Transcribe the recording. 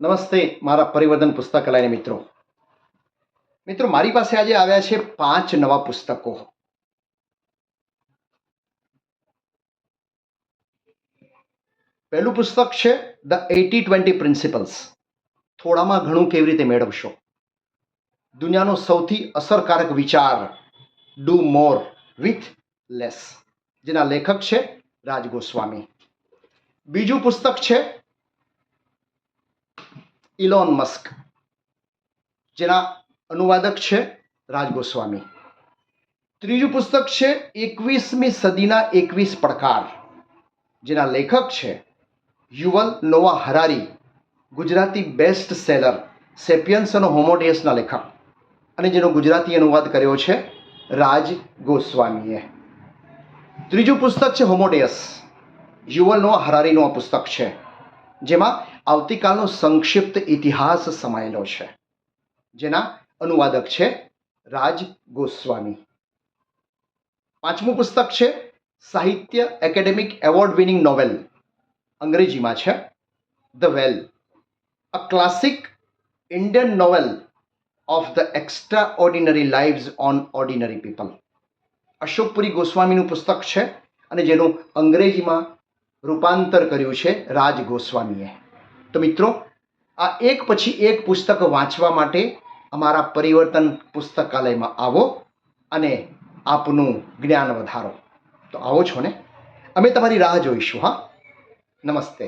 નમસ્તે મારા પરિવર્તન પુસ્તકાલયના મિત્રો મારી પાસે આજે આવ્યા છે 5 નવા પુસ્તકો. પહેલું પુસ્તક છે ધ 80-20 પ્રિન્સિપલ્સ. થોડામાં ઘણું કેવી રીતે મેળવશો. દુનિયાનો સૌથી અસરકારક વિચાર, ડુ મોર વિથ લેસ, જેના લેખક છે રાજ ગોસ્વામી. બીજું પુસ્તક છે ઇલોન મસ્ક, જેના અનુવાદક છે રાજ ગોસ્વામી. ત્રીજું પુસ્તક છે 21મી સદીના 21 પડકાર, જેના લેખક છે યુવલ નોઆ હરારી, ગુજરાતી બેસ્ટ સેલર સેપિયન્સ અને હોમોડિયસના લેખક, અને જેનો ગુજરાતી અનુવાદ કર્યો છે રાજ ગોસ્વામીએ. ત્રીજું પુસ્તક છે હોમોડિયસ, યુવલ નોઆ હરારીનું આ પુસ્તક છે, જેમાં આવતીકાલનો સંક્ષિપ્ત ઇતિહાસ સમાયેલો છે, જેના અનુવાદક છે રાજ ગોસ્વામી. પાંચમું પુસ્તક છે સાહિત્ય એકેડેમિક એવોર્ડ વિનિંગ નોવેલ, અંગ્રેજીમાં છે the well, a classic Indian novel of the extraordinary lives on ordinary people. Ashokpuri ગોસ્વામીનું પુસ્તક છે અને જેનું અંગ્રેજીમાં રૂપાંતર કર્યું છે રાજ ગોસ્વામીએ. તો મિત્રો, આ એક પછી એક પુસ્તક વાંચવા માટે અમારા પરિવર્તન પુસ્તકાલયમાં આવો અને આપનું જ્ઞાન વધારો. તો આવો છો ને? અમે તમારી રાહ જોઈશું. હા, નમસ્તે.